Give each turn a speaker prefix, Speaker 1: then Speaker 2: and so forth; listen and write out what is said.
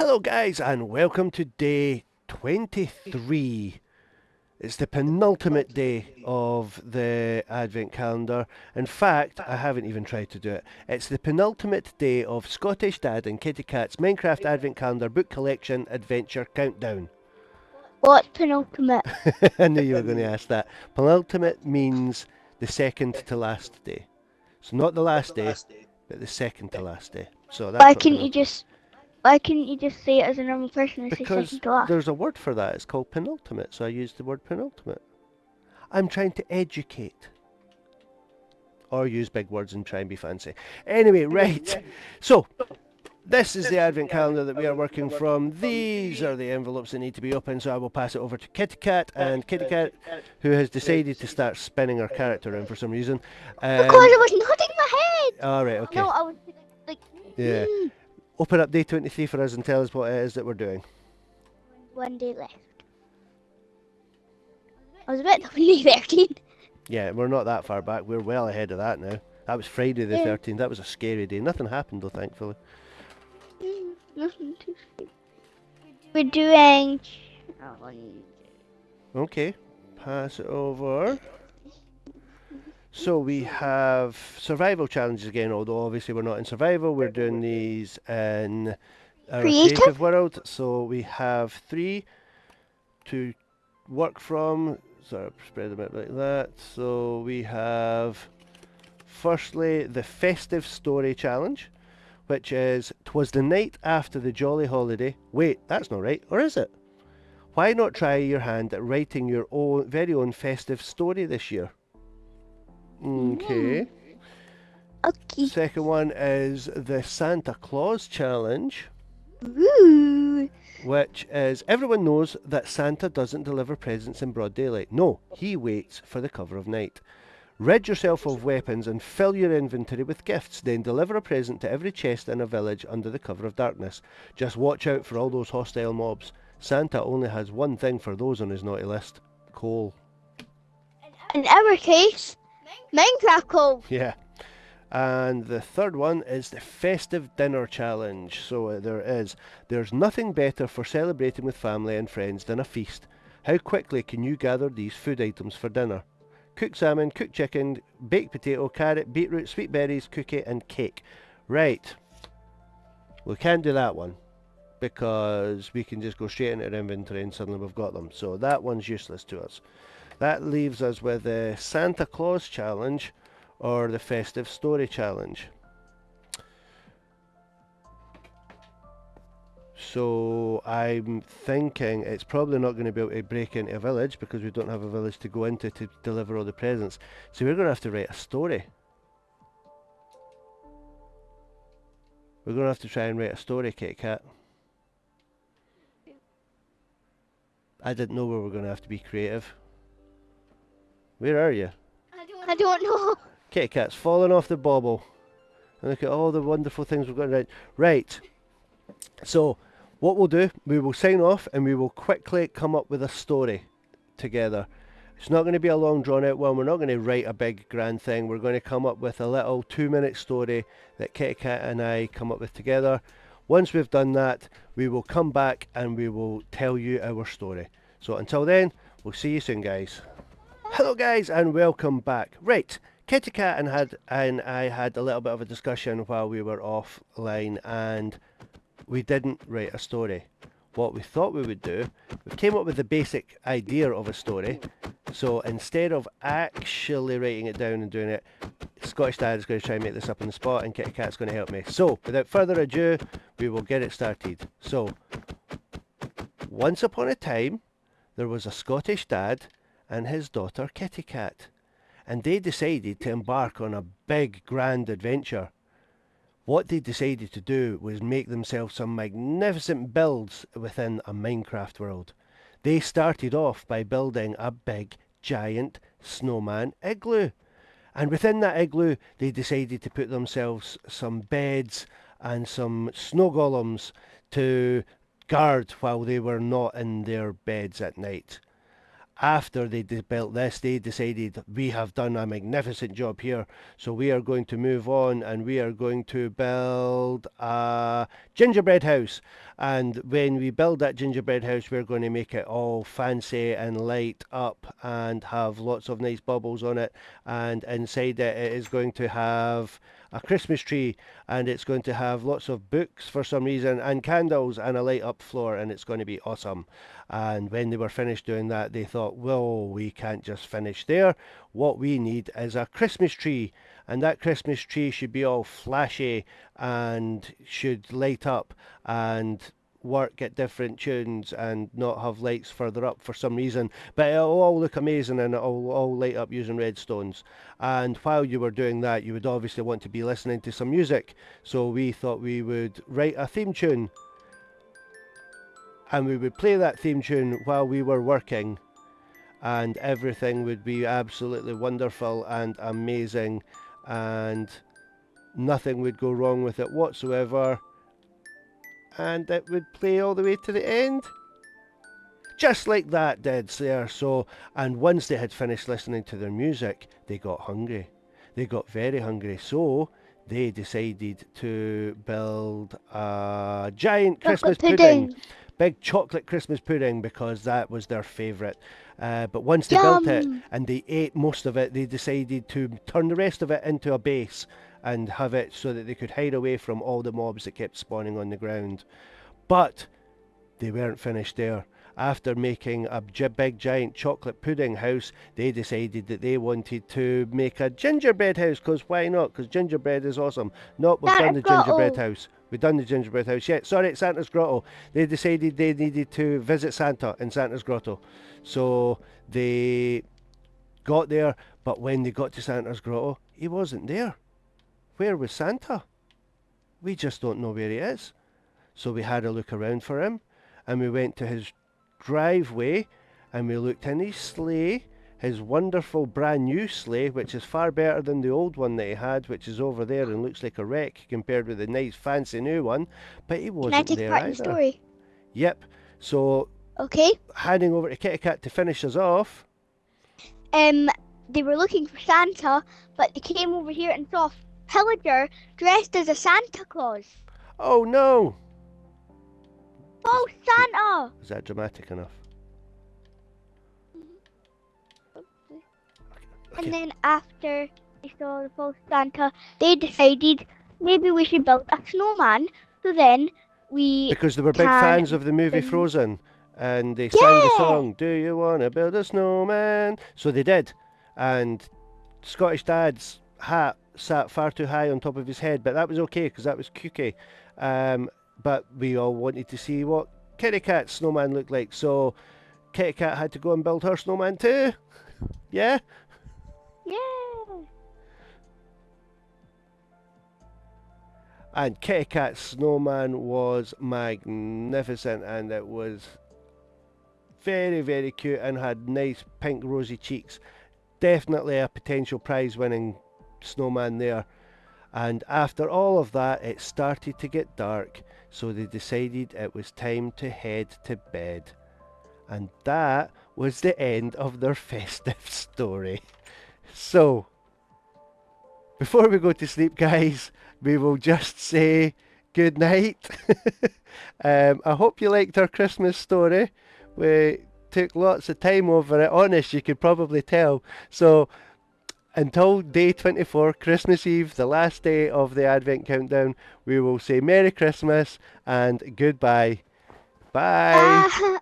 Speaker 1: Hello guys and welcome to day 23. It's the penultimate day of the Advent calendar. In fact, I haven't even tried to do it. It's the penultimate day of Scottish Dad and Kitty Cat's Minecraft Advent calendar book collection adventure countdown.
Speaker 2: What penultimate?
Speaker 1: I knew you were going to ask that. Penultimate means the second to last day. So not the last day, but the second to last day. So that's
Speaker 2: Why
Speaker 1: what
Speaker 2: couldn't you
Speaker 1: penultimate.
Speaker 2: just say it as a normal person and say
Speaker 1: Because
Speaker 2: second to last?
Speaker 1: there's a word for that. It's called penultimate, so I used the word penultimate. I'm trying to educate. Or use big words and try and be fancy. Anyway, right. So, this is the Advent calendar that we are working from. These are the envelopes that need to be opened, so I will pass it over to Kitty Cat. And Kitty Cat, who has decided to start spinning her character around for some reason.
Speaker 2: Because I was nodding my head!
Speaker 1: Alright, okay.
Speaker 2: No, I was like...
Speaker 1: Yeah. Open up day 23 for us and tell us what it is that we're doing.
Speaker 2: One day left. I was about to day 13.
Speaker 1: Yeah, we're not that far back. We're well ahead of that now. That was Friday the 13th. That was a scary day. Nothing happened though, thankfully.
Speaker 2: Nothing too scary. We're doing...
Speaker 1: Okay, pass it over. So we have survival challenges again, although obviously we're not in survival. We're doing these in our creative world. So we have 3 to work from. Sort of spread them out like that. So we have firstly the festive story challenge, which is 'twas the night after the jolly holiday. Wait, that's not right, or is it? Why not try your hand at writing your own very own festive story this year? Okay.
Speaker 2: Okay.
Speaker 1: Second one is the Santa Claus challenge.
Speaker 2: Ooh.
Speaker 1: Which is everyone knows that Santa doesn't deliver presents in broad daylight. No, he waits for the cover of night. Rid yourself of weapons and fill your inventory with gifts, then deliver a present to every chest in a village under the cover of darkness. Just watch out for all those hostile mobs. Santa only has one thing for those on his naughty list: coal.
Speaker 2: In our case, Minecraft coal.
Speaker 1: Yeah. And the third one is the festive dinner challenge. So there's nothing better for celebrating with family and friends than a feast. How quickly can you gather these food items for dinner? Cooked salmon, cooked chicken, baked potato, carrot, beetroot, sweet berries, cookie and cake. Right. We can't do that one because we can just go straight into our inventory and suddenly we've got them. So that one's useless to us. That leaves us with the Santa Claus challenge or the festive story challenge. So I'm thinking it's probably not going to be able to break into a village because we don't have a village to go into to deliver all the presents. So we're going to have to write a story. We're going to have to try and write a story, Kitty Cat. I didn't know we were going to have to be creative. Where are you?
Speaker 2: I don't know.
Speaker 1: Kitty Cat's falling off the bauble. And look at all the wonderful things we've got right. Right. So, what we'll do, we will sign off and we will quickly come up with a story together. It's not going to be a long drawn out one. We're not going to write a big grand thing. We're going to come up with a little 2-minute story that Kitty Cat and I come up with together. Once we've done that, we will come back and we will tell you our story. So until then, we'll see you soon, guys. Hello guys and welcome back. Right, Kitty Cat and I had a little bit of a discussion while we were offline and we didn't write a story. What we thought we would do, we came up with the basic idea of a story. So instead of actually writing it down and doing it, Scottish Dad is going to try and make this up on the spot and Kitty Cat's going to help me. So without further ado, we will get it started. So, once upon a time, there was a Scottish Dad and his daughter Kitty Cat, and they decided to embark on a big grand adventure. What they decided to do was make themselves some magnificent builds within a Minecraft world. They started off by building a big giant snowman igloo, and within that igloo they decided to put themselves some beds and some snow golems to guard while they were not in their beds at night. after they built this, they decided we have done a magnificent job here, so we are going to move on and we are going to build a gingerbread house. And when we build that gingerbread house, we're going to make it all fancy and light up and have lots of nice bubbles on it. And inside it, it is going to have a Christmas tree, and it's going to have lots of books for some reason, and candles, and a light up floor, and it's going to be awesome. And when they were finished doing that, they thought, well, we can't just finish there. What we need is a Christmas tree, and that Christmas tree should be all flashy and should light up and work at different tunes and not have lights further up for some reason, but it'll all look amazing and it'll all light up using redstones. And while you were doing that, you would obviously want to be listening to some music, so we thought we would write a theme tune and we would play that theme tune while we were working, and everything would be absolutely wonderful and amazing and nothing would go wrong with it whatsoever, and it would play all the way to the end. Just like that did there. So, and once they had finished listening to their music, they got hungry. They got very hungry. So they decided to build a giant Christmas pudding. Big chocolate Christmas pudding, because that was their favourite. But once they built it and they ate most of it, they decided to turn the rest of it into a base and have it so that they could hide away from all the mobs that kept spawning on the ground. But they weren't finished there. After making a big giant chocolate pudding house, they decided that they wanted to make a gingerbread house, because why not? Because gingerbread is awesome. No, we've done the gingerbread house. We've done the gingerbread house. Yeah, sorry, Santa's Grotto. They decided they needed to visit Santa in Santa's Grotto. So they got there, but when they got to Santa's Grotto, he wasn't there. Where was Santa? We just don't know where he is. So we had a look around for him, and we went to his driveway, and we looked in his sleigh, his wonderful brand new sleigh, which is far better than the old one that he had, which is over there and looks like a wreck compared with the nice fancy new one, but he wasn't there either.
Speaker 2: Story?
Speaker 1: Yep. So,
Speaker 2: okay,
Speaker 1: handing over to Kitty Cat to finish us off.
Speaker 2: They were looking for Santa, but they came over here and saw a pillager dressed as a Santa Claus.
Speaker 1: Oh no!
Speaker 2: Oh, Santa!
Speaker 1: Is that dramatic enough? Okay.
Speaker 2: And then after they saw the false Santa, they decided maybe we should build a snowman. So then we
Speaker 1: because they were big fans of the movie Frozen, and they sang the song, "Do you want to build a snowman?" So they did, and Scottish Dad's hat sat far too high on top of his head, but that was okay because that was kooky. But we all wanted to see what Kitty Cat's snowman looked like, so Kitty Cat had to go and build her snowman too. Yeah?
Speaker 2: Yeah.
Speaker 1: And Kitty Cat's snowman was magnificent, and it was very, very cute and had nice pink rosy cheeks. Definitely a potential prize winning snowman there. And after all of that, it started to get dark, so they decided it was time to head to bed. And that was the end of their festive story. So, before we go to sleep, guys, we will just say good night. I hope you liked our Christmas story. We took lots of time over it, honest, you could probably tell. So, until day 24, Christmas Eve, the last day of the Advent countdown, we will say Merry Christmas and goodbye. Bye.